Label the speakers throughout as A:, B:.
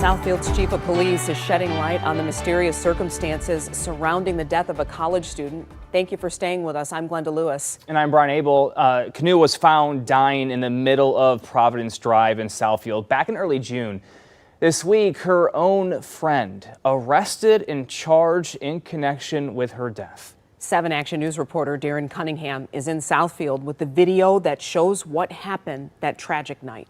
A: Southfield's chief of police is shedding light on the mysterious circumstances surrounding the death of a college student. Thank you for staying with us. I'm Glenda Lewis.
B: And I'm Brian Abel. Canoe was found dying in the middle of Providence Drive in Southfield back in early June. This week, her own friend arrested and charged in connection with her death.
A: 7 Action News reporter Darren Cunningham is in Southfield with the video that shows what happened that tragic night.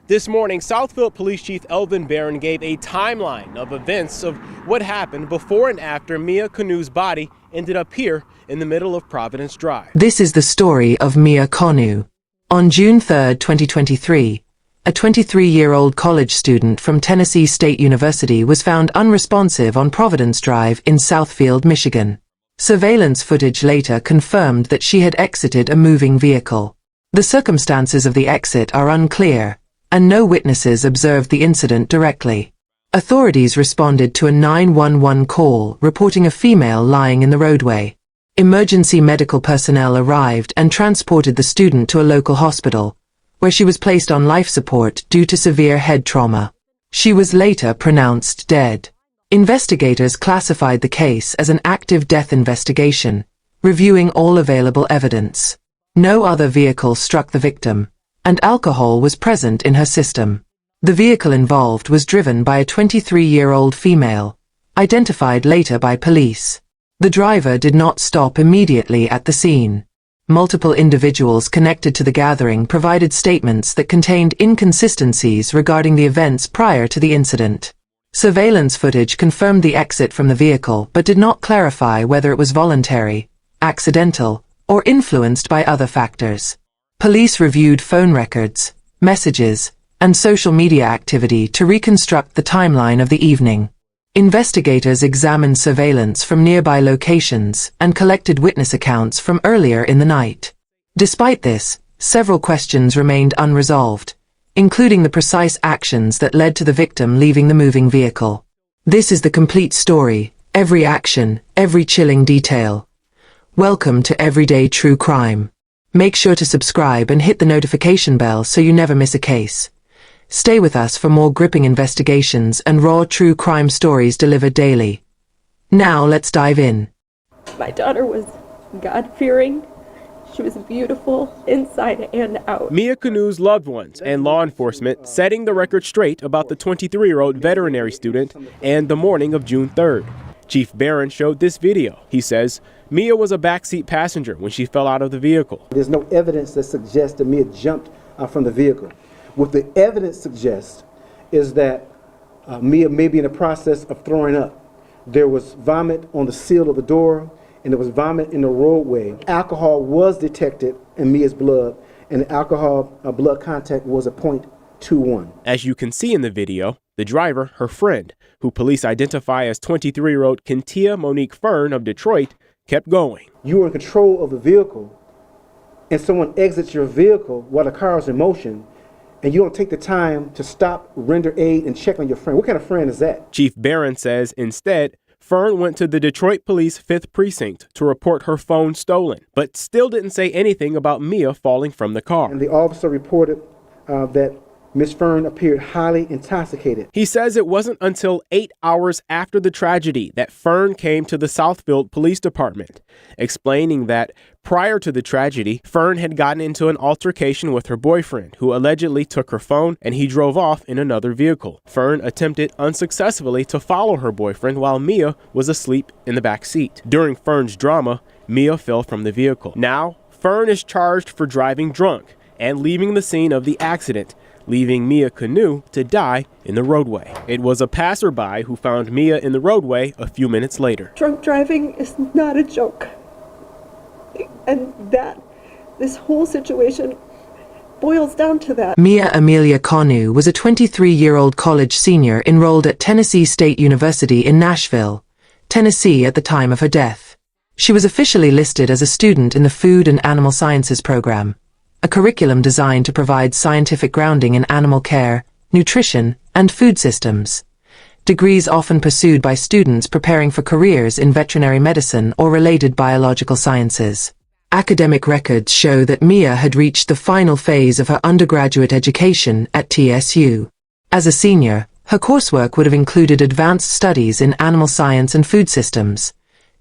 C: This morning, Southfield Police Chief Elvin Barron gave a timeline of events of what happened before and after Mia Canoe's body ended up here in the middle of Providence Drive.
D: This is the story of Mia Canoe. On June 3, 2023, a 23-year-old college student from Tennessee State University was found unresponsive on Providence Drive in Southfield, Michigan. Surveillance footage later confirmed that she had exited a moving vehicle. The circumstances of the exit are unclear, and no witnesses observed the incident directly. Authorities responded to a 911 call reporting a female lying in the roadway. Emergency medical personnel arrived and transported the student to a local hospital, where she was placed on life support due to severe head trauma. She was later pronounced dead. Investigators classified the case as an active death investigation, reviewing all available evidence. No other vehicle struck the victim, and alcohol was present in her system. The vehicle involved was driven by a 23-year-old female, identified later by police. The driver did not stop immediately at the scene. Multiple individuals connected to the gathering provided statements that contained inconsistencies regarding the events prior to the incident. Surveillance footage confirmed the exit from the vehicle but did not clarify whether it was voluntary, accidental, or influenced by other factors. Police reviewed phone records, messages, and social media activity to reconstruct the timeline of the evening. Investigators examined surveillance from nearby locations and collected witness accounts from earlier in the night. Despite this, several questions remained unresolved, including the precise actions that led to the victim leaving the moving vehicle. This is the complete story, every action, every chilling detail. Welcome to Everyday True Crime. Make sure to subscribe and hit the notification bell so you never miss a case. Stay with us for more gripping investigations and raw true crime stories delivered daily. Now let's dive in.
E: My daughter was God-fearing. She was beautiful inside and out.
C: Mia Canoe's loved ones and law enforcement setting the record straight about the 23-year-old veterinary student and the morning of June 3rd. Chief Barron showed this video. He says Mia was a backseat passenger when she fell out of the vehicle.
F: There's no evidence that suggests that Mia jumped from the vehicle. What the evidence suggests is that Mia may be in the process of throwing up. There was vomit on the seal of the door, and there was vomit in the roadway. Alcohol was detected in Mia's blood, and the alcohol blood contact was a 0.21.
C: As you can see in the video, the driver, her friend, who police identify as 23-year-old Kentia Monique Fern of Detroit, kept going.
F: You were in control of the vehicle, and someone exits your vehicle while the car is in motion, and you don't take the time to stop, render aid, and check on your friend. What kind of friend is that?
C: Chief Barron says instead, Fern went to the Detroit Police 5th Precinct to report her phone stolen, but still didn't say anything about Mia falling from the car.
F: And the officer reported that Ms. Fern appeared highly intoxicated.
C: He says it wasn't until 8 hours after the tragedy that Fern came to the Southfield Police Department, explaining that prior to the tragedy, Fern had gotten into an altercation with her boyfriend, who allegedly took her phone, and he drove off in another vehicle. Fern attempted unsuccessfully to follow her boyfriend while Mia was asleep in the back seat. During Fern's drama, Mia fell from the vehicle. Now, Fern is charged for driving drunk and leaving the scene of the accident, leaving Mia Canoe to die in the roadway. It was a passerby who found Mia in the roadway a few minutes later.
E: Drunk driving is not a joke. And this whole situation boils down to that.
D: Mia Amelia Canoe was a 23-year-old college senior enrolled at Tennessee State University in Nashville, Tennessee at the time of her death. She was officially listed as a student in the Food and Animal Sciences program, a curriculum designed to provide scientific grounding in animal care, nutrition, and food systems. Degrees often pursued by students preparing for careers in veterinary medicine or related biological sciences. Academic records show that Mia had reached the final phase of her undergraduate education at TSU. As a senior, Her coursework would have included advanced studies in animal science and food systems,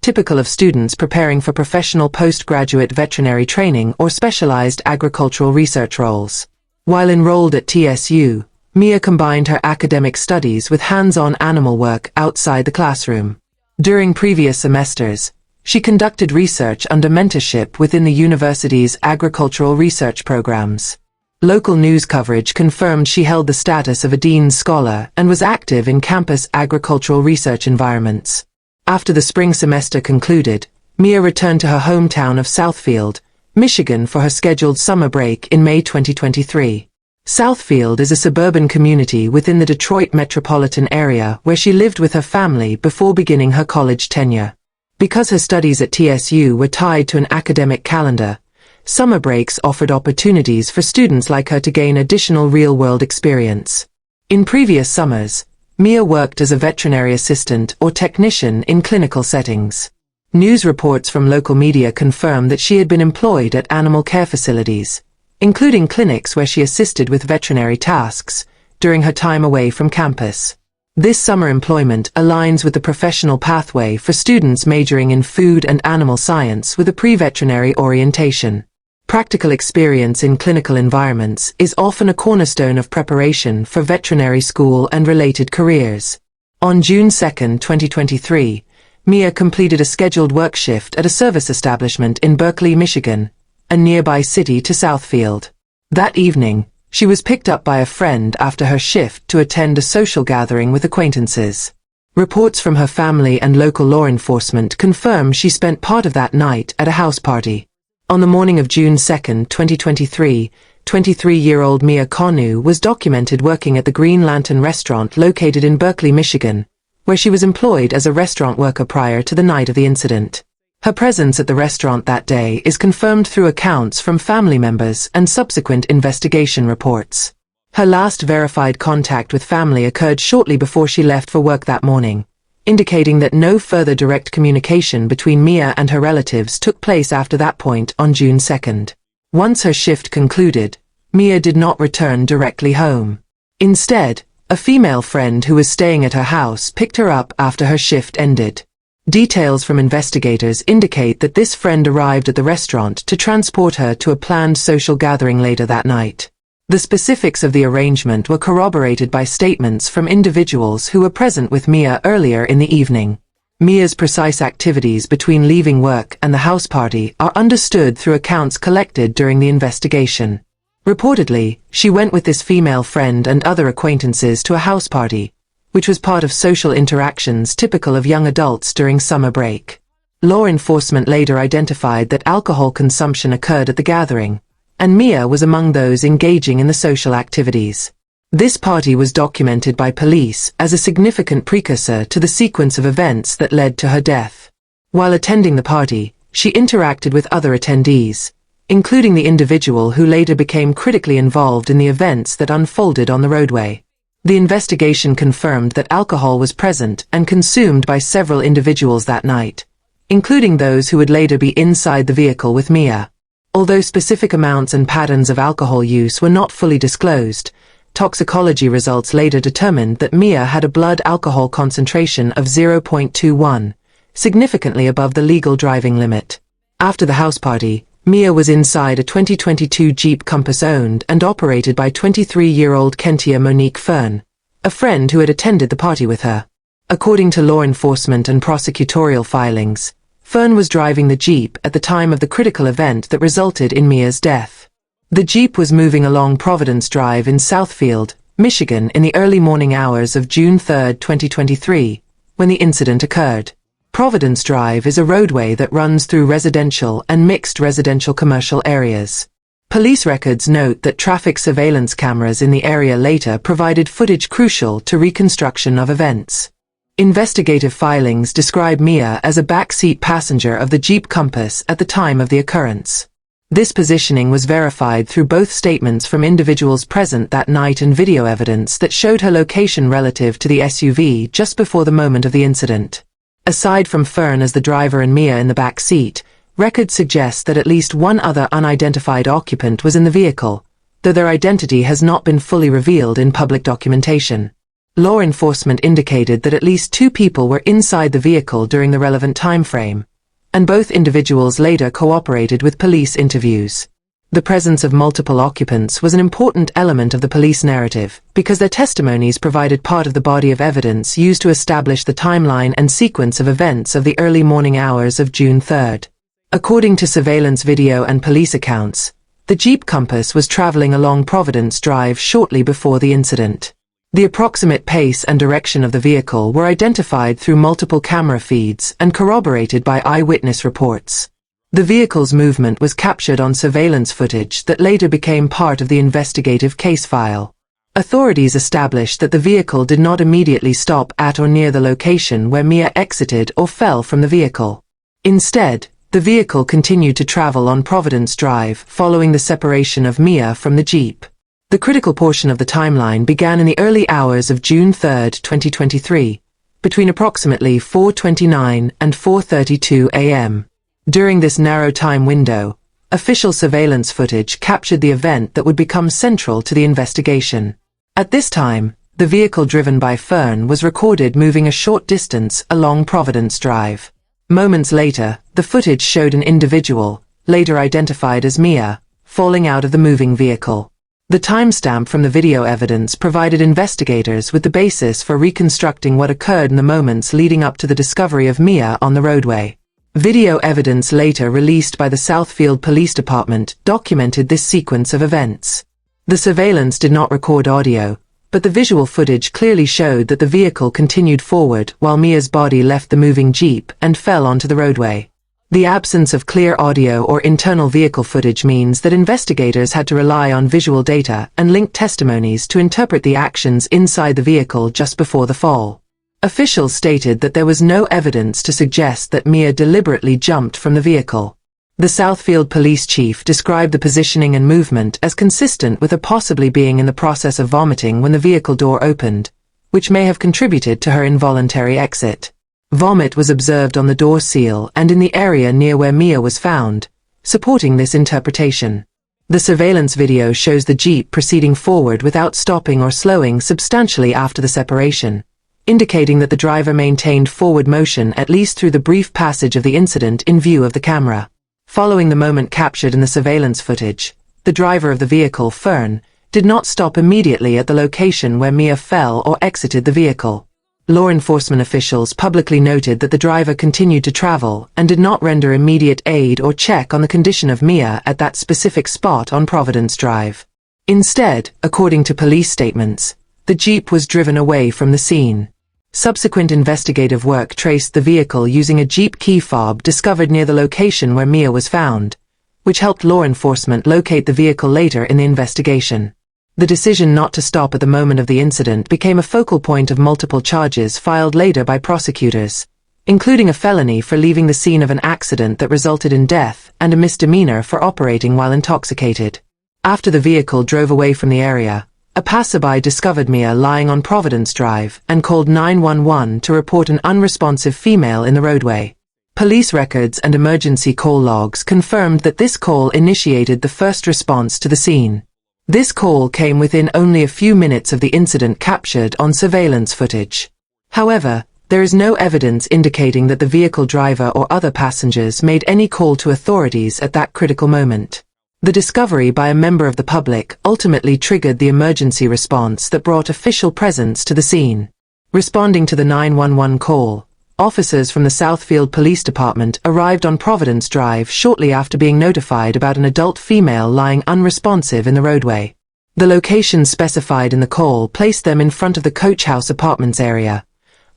D: typical of students preparing for professional postgraduate veterinary training or specialized agricultural research roles. While enrolled at TSU, Mia combined her academic studies with hands-on animal work outside the classroom. During previous semesters, she conducted research under mentorship within the university's agricultural research programs. Local news coverage confirmed she held the status of a Dean's Scholar and was active in campus agricultural research environments. After the spring semester concluded, Mia returned to her hometown of Southfield, Michigan for her scheduled summer break in May 2023. Southfield is a suburban community within the Detroit metropolitan area where she lived with her family before beginning her college tenure. Because her studies at TSU were tied to an academic calendar, summer breaks offered opportunities for students like her to gain additional real-world experience. In previous summers, Mia worked as a veterinary assistant or technician in clinical settings. News reports from local media confirm that she had been employed at animal care facilities, including clinics where she assisted with veterinary tasks, during her time away from campus. This summer employment aligns with the professional pathway for students majoring in food and animal science with a pre-veterinary orientation. Practical experience in clinical environments is often a cornerstone of preparation for veterinary school and related careers. On June 2, 2023, Mia completed a scheduled work shift at a service establishment in Berkeley, Michigan, a nearby city to Southfield. That evening, she was picked up by a friend after her shift to attend a social gathering with acquaintances. Reports from her family and local law enforcement confirm she spent part of that night at a house party. On the morning of June 2, 2023, 23-year-old Mia Konu was documented working at the Green Lantern restaurant located in Berkeley, Michigan, where she was employed as a restaurant worker prior to the night of the incident. Her presence at the restaurant that day is confirmed through accounts from family members and subsequent investigation reports. Her last verified contact with family occurred shortly before she left for work that morning, indicating that no further direct communication between Mia and her relatives took place after that point on June 2. Once her shift concluded, Mia did not return directly home. Instead, a female friend who was staying at her house picked her up after her shift ended. Details from investigators indicate that this friend arrived at the restaurant to transport her to a planned social gathering later that night. The specifics of the arrangement were corroborated by statements from individuals who were present with Mia earlier in the evening. Mia's precise activities between leaving work and the house party are understood through accounts collected during the investigation. Reportedly, she went with this female friend and other acquaintances to a house party, which was part of social interactions typical of young adults during summer break. Law enforcement later identified that alcohol consumption occurred at the gathering, and Mia was among those engaging in the social activities. This party was documented by police as a significant precursor to the sequence of events that led to her death. While attending the party, she interacted with other attendees, including the individual who later became critically involved in the events that unfolded on the roadway. The investigation confirmed that alcohol was present and consumed by several individuals that night, including those who would later be inside the vehicle with Mia. Although specific amounts and patterns of alcohol use were not fully disclosed, toxicology results later determined that Mia had a blood alcohol concentration of 0.21, significantly above the legal driving limit. After the house party, Mia was inside a 2022 Jeep Compass owned and operated by 23-year-old Kentia Monique Fern, a friend who had attended the party with her. According to law enforcement and prosecutorial filings, Fern was driving the Jeep at the time of the critical event that resulted in Mia's death. The Jeep was moving along Providence Drive in Southfield, Michigan in the early morning hours of June 3, 2023, when the incident occurred. Providence Drive is a roadway that runs through residential and mixed residential commercial areas. Police records note that traffic surveillance cameras in the area later provided footage crucial to reconstruction of events. Investigative filings describe Mia as a backseat passenger of the Jeep Compass at the time of the occurrence. This positioning was verified through both statements from individuals present that night and video evidence that showed her location relative to the SUV just before the moment of the incident. Aside from Fern as the driver and Mia in the back seat, records suggest that at least one other unidentified occupant was in the vehicle, though their identity has not been fully revealed in public documentation. Law enforcement indicated that at least 2 people were inside the vehicle during the relevant time frame, and both individuals later cooperated with police interviews. The presence of multiple occupants was an important element of the police narrative because their testimonies provided part of the body of evidence used to establish the timeline and sequence of events of the early morning hours of June 3rd. According to surveillance video and police accounts, the Jeep Compass was traveling along Providence Drive shortly before the incident. The approximate pace and direction of the vehicle were identified through multiple camera feeds and corroborated by eyewitness reports. The vehicle's movement was captured on surveillance footage that later became part of the investigative case file. Authorities established that the vehicle did not immediately stop at or near the location where Mia exited or fell from the vehicle. Instead, the vehicle continued to travel on Providence Drive following the separation of Mia from the Jeep. The critical portion of the timeline began in the early hours of June 3, 2023, between approximately 4:29 and 4:32 a.m. During this narrow time window, official surveillance footage captured the event that would become central to the investigation. At this time, the vehicle driven by Fern was recorded moving a short distance along Providence Drive. Moments later, the footage showed an individual, later identified as Mia, falling out of the moving vehicle. The timestamp from the video evidence provided investigators with the basis for reconstructing what occurred in the moments leading up to the discovery of Mia on the roadway. Video evidence later released by the Southfield Police Department documented this sequence of events. The surveillance did not record audio, but the visual footage clearly showed that the vehicle continued forward while Mia's body left the moving Jeep and fell onto the roadway. The absence of clear audio or internal vehicle footage means that investigators had to rely on visual data and linked testimonies to interpret the actions inside the vehicle just before the fall. Officials stated that there was no evidence to suggest that Mia deliberately jumped from the vehicle. The Southfield police chief described the positioning and movement as consistent with her possibly being in the process of vomiting when the vehicle door opened, which may have contributed to her involuntary exit. Vomit was observed on the door seal and in the area near where Mia was found, supporting this interpretation. The surveillance video shows the Jeep proceeding forward without stopping or slowing substantially after the separation, indicating that the driver maintained forward motion at least through the brief passage of the incident in view of the camera. Following the moment captured in the surveillance footage, the driver of the vehicle, Fern, did not stop immediately at the location where Mia fell or exited the vehicle. Law enforcement officials publicly noted that the driver continued to travel and did not render immediate aid or check on the condition of Mia at that specific spot on Providence Drive. Instead, according to police statements, the Jeep was driven away from the scene. Subsequent investigative work traced the vehicle using a Jeep key fob discovered near the location where Mia was found, which helped law enforcement locate the vehicle later in the investigation. The decision not to stop at the moment of the incident became a focal point of multiple charges filed later by prosecutors, including a felony for leaving the scene of an accident that resulted in death and a misdemeanor for operating while intoxicated. After the vehicle drove away from the area, a passerby discovered Mia lying on Providence Drive and called 911 to report an unresponsive female in the roadway. Police records and emergency call logs confirmed that this call initiated the first response to the scene. This call came within only a few minutes of the incident captured on surveillance footage. However, there is no evidence indicating that the vehicle driver or other passengers made any call to authorities at that critical moment. The discovery by a member of the public ultimately triggered the emergency response that brought official presence to the scene. Responding to the 911 call, officers from the Southfield Police Department arrived on Providence Drive shortly after being notified about an adult female lying unresponsive in the roadway. The location specified in the call placed them in front of the Coach House Apartments area,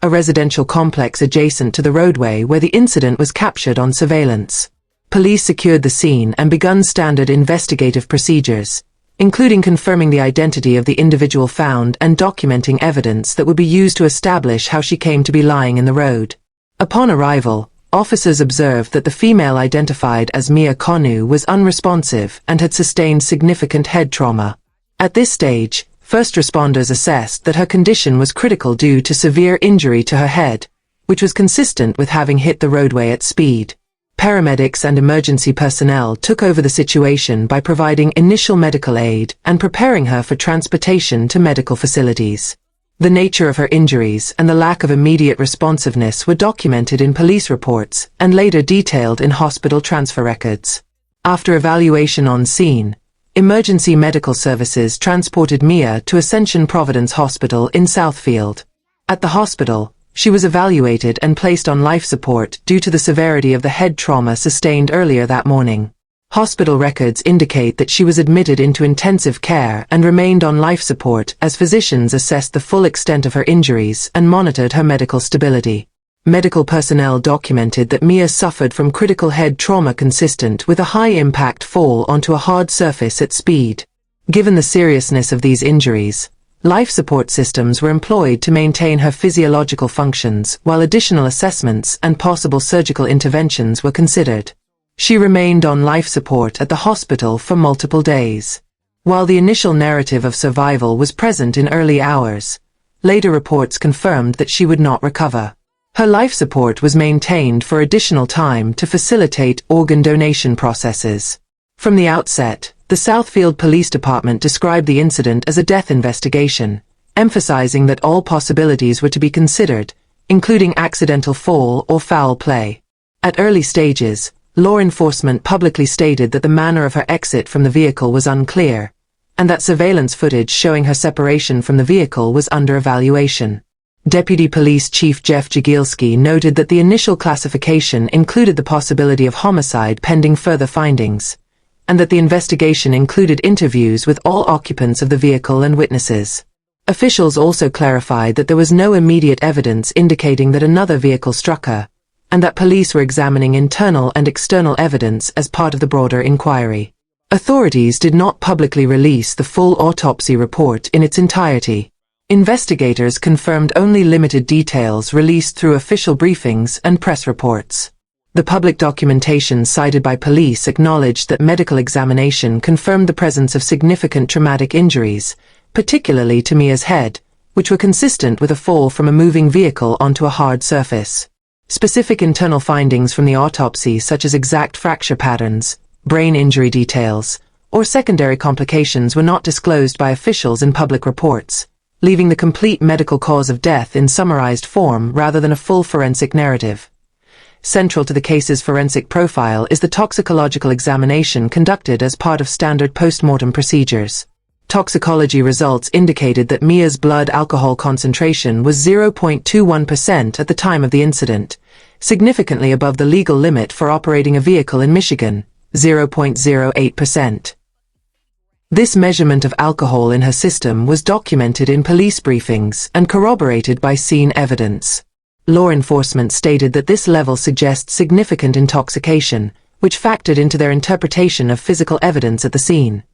D: a residential complex adjacent to the roadway where the incident was captured on surveillance. Police secured the scene and begun standard investigative procedures, including confirming the identity of the individual found and documenting evidence that would be used to establish how she came to be lying in the road. Upon arrival, officers observed that the female identified as Mia Konu was unresponsive and had sustained significant head trauma. At this stage, first responders assessed that her condition was critical due to severe injury to her head, which was consistent with having hit the roadway at speed. Paramedics and emergency personnel took over the situation by providing initial medical aid and preparing her for transportation to medical facilities. The nature of her injuries and the lack of immediate responsiveness were documented in police reports and later detailed in hospital transfer records. After evaluation on scene, emergency medical services transported Mia to Ascension Providence Hospital in Southfield. At the hospital, she was evaluated and placed on life support due to the severity of the head trauma sustained earlier that morning. Hospital records indicate that she was admitted into intensive care and remained on life support as physicians assessed the full extent of her injuries and monitored her medical stability. Medical personnel documented that Mia suffered from critical head trauma consistent with a high-impact fall onto a hard surface at speed. Given the seriousness of these injuries, life support systems were employed to maintain her physiological functions while additional assessments and possible surgical interventions were considered. She remained on life support at the hospital for multiple days. While the initial narrative of survival was present in early hours, later reports confirmed that she would not recover. Her life support was maintained for additional time to facilitate organ donation processes. From the outset, the Southfield Police Department described the incident as a death investigation, emphasizing that all possibilities were to be considered, including accidental fall or foul play. At early stages, law enforcement publicly stated that the manner of her exit from the vehicle was unclear, and that surveillance footage showing her separation from the vehicle was under evaluation. Deputy Police Chief Jeff Jagielski noted that the initial classification included the possibility of homicide pending further findings, and that the investigation included interviews with all occupants of the vehicle and witnesses. Officials also clarified that there was no immediate evidence indicating that another vehicle struck her, and that police were examining internal and external evidence as part of the broader inquiry. Authorities did not publicly release the full autopsy report in its entirety. Investigators confirmed only limited details released through official briefings and press reports. The public documentation cited by police acknowledged that medical examination confirmed the presence of significant traumatic injuries, particularly to Mia's head, which were consistent with a fall from a moving vehicle onto a hard surface. Specific internal findings from the autopsy, such as exact fracture patterns, brain injury details, or secondary complications, were not disclosed by officials in public reports, leaving the complete medical cause of death in summarized form rather than a full forensic narrative. Central to the case's forensic profile is the toxicological examination conducted as part of standard post-mortem procedures. Toxicology results indicated that Mia's blood alcohol concentration was 0.21% at the time of the incident, significantly above the legal limit for operating a vehicle in Michigan, 0.08%. This measurement of alcohol in her system was documented in police briefings and corroborated by scene evidence. Law enforcement stated that this level suggests significant intoxication, which factored into their interpretation of physical evidence at the scene.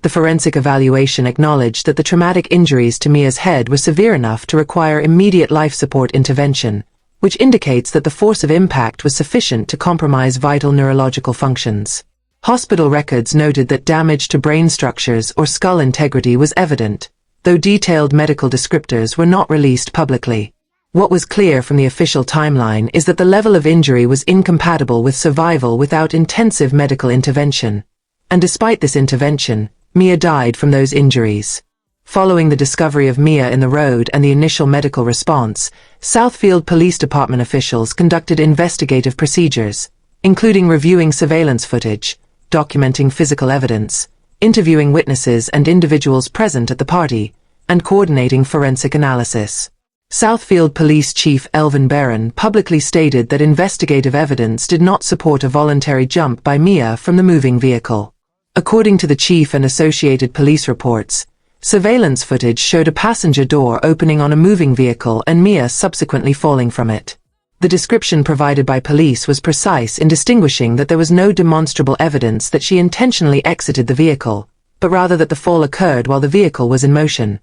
D: The forensic evaluation acknowledged that the traumatic injuries to Mia's head were severe enough to require immediate life support intervention, which indicates that the force of impact was sufficient to compromise vital neurological functions. Hospital records noted that damage to brain structures or skull integrity was evident, though detailed medical descriptors were not released publicly. What was clear from the official timeline is that the level of injury was incompatible with survival without intensive medical intervention. And despite this intervention, Mia died from those injuries. Following the discovery of Mia in the road and the initial medical response, Southfield Police Department officials conducted investigative procedures, including reviewing surveillance footage, documenting physical evidence, interviewing witnesses and individuals present at the party, and coordinating forensic analysis. Southfield Police Chief Elvin Barron publicly stated that investigative evidence did not support a voluntary jump by Mia from the moving vehicle. According to the chief and associated police reports, surveillance footage showed a passenger door opening on a moving vehicle and Mia subsequently falling from it. The description provided by police was precise in distinguishing that there was no demonstrable evidence that she intentionally exited the vehicle, but rather that the fall occurred while the vehicle was in motion.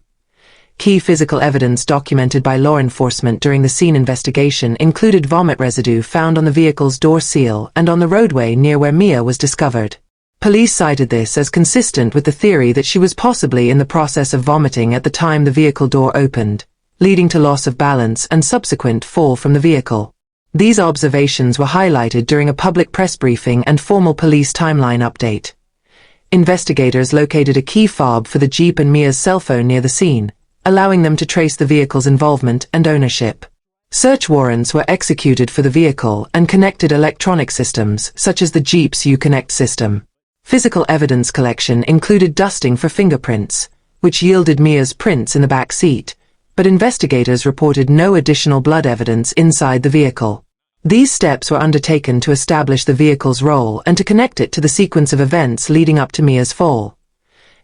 D: Key physical evidence documented by law enforcement during the scene investigation included vomit residue found on the vehicle's door seal and on the roadway near where Mia was discovered. Police cited this as consistent with the theory that she was possibly in the process of vomiting at the time the vehicle door opened, leading to loss of balance and subsequent fall from the vehicle. These observations were highlighted during a public press briefing and formal police timeline update. Investigators located a key fob for the Jeep and Mia's cell phone near the scene, allowing them to trace the vehicle's involvement and ownership. Search warrants were executed for the vehicle and connected electronic systems, such as the Jeep's Uconnect system. Physical evidence collection included dusting for fingerprints, which yielded Mia's prints in the back seat, but investigators reported no additional blood evidence inside the vehicle. These steps were undertaken to establish the vehicle's role and to connect it to the sequence of events leading up to Mia's fall.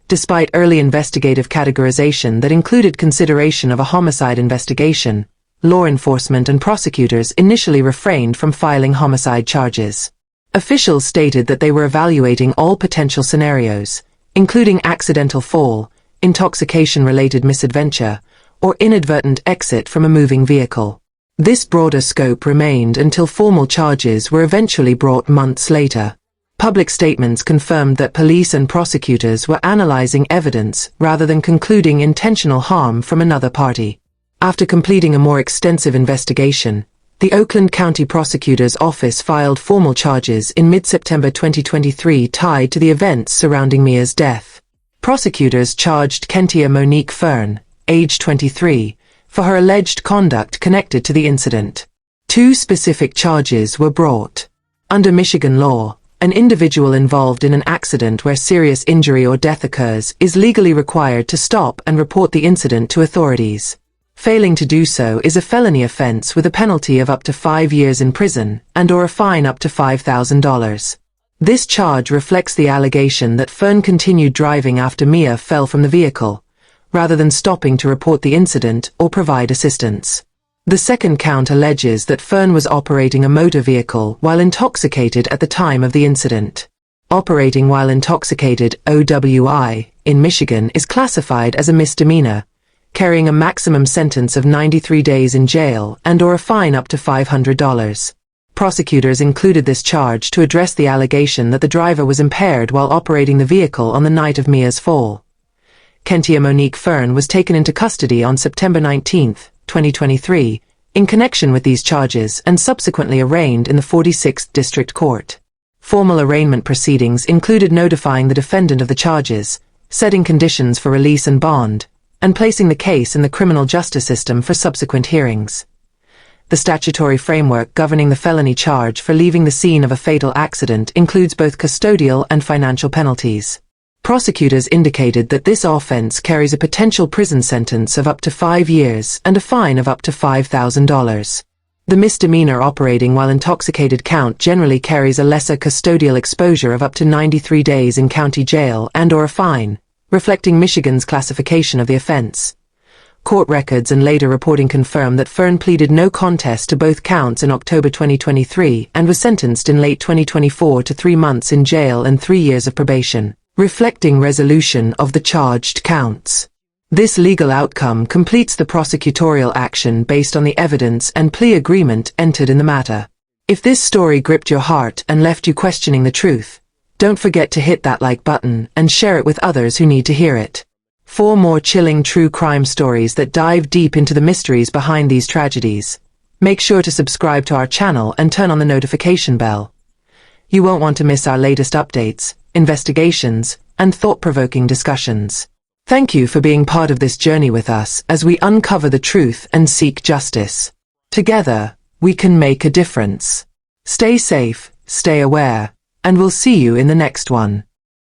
D: Despite early investigative categorization that included consideration of a homicide investigation, law enforcement and prosecutors initially refrained from filing homicide charges. Officials stated that they were evaluating all potential scenarios, including accidental fall, intoxication-related misadventure, or inadvertent exit from a moving vehicle. This broader scope remained until formal charges were eventually brought months later. Public statements confirmed that police and prosecutors were analyzing evidence rather than concluding intentional harm from another party. After completing a more extensive investigation, the Oakland County Prosecutor's Office filed formal charges in mid-September 2023 tied to the events surrounding Mia's death. Prosecutors charged Kentia Monique Fern, age 23, for her alleged conduct connected to the incident. Two specific charges were brought. Under Michigan law, an individual involved in an accident where serious injury or death occurs is legally required to stop and report the incident to authorities. Failing to do so is a felony offense with a penalty of up to 5 years in prison and/or a fine up to $5,000. This charge reflects the allegation that Fern continued driving after Mia fell from the vehicle, rather than stopping to report the incident or provide assistance. The second count alleges that Fern was operating a motor vehicle while intoxicated at the time of the incident. Operating while intoxicated, OWI, in Michigan is classified as a misdemeanor, carrying a maximum sentence of 93 days in jail and/or a fine up to $500. Prosecutors included this charge to address the allegation that the driver was impaired while operating the vehicle on the night of Mia's fall. Kentia Monique Fern was taken into custody on September 19, 2023, in connection with these charges and subsequently arraigned in the 46th District Court. Formal arraignment proceedings included notifying the defendant of the charges, setting conditions for release and bond, and placing the case in the criminal justice system for subsequent hearings. The statutory framework governing the felony charge for leaving the scene of a fatal accident includes both custodial and financial penalties. Prosecutors indicated that this offense carries a potential prison sentence of up to 5 years and a fine of up to $5,000. The misdemeanor operating while intoxicated count generally carries a lesser custodial exposure of up to 93 days in county jail and/or a fine, reflecting Michigan's classification of the offense. Court records and later reporting confirm that Fern pleaded no contest to both counts in October 2023 and was sentenced in late 2024 to 3 months in jail and 3 years of probation, reflecting resolution of the charged counts. This legal outcome completes the prosecutorial action based on the evidence and plea agreement entered in the matter. If this story gripped your heart and left you questioning the truth, don't forget to hit that like button and share it with others who need to hear it. For more chilling true crime stories that dive deep into the mysteries behind these tragedies, make sure to subscribe to our channel and turn on the notification bell. You won't want to miss our latest updates, investigations, and thought-provoking discussions. Thank you for being part of this journey with us as we uncover the truth and seek justice. Together, we can make a difference. Stay safe, stay aware, and we'll see you in the next one.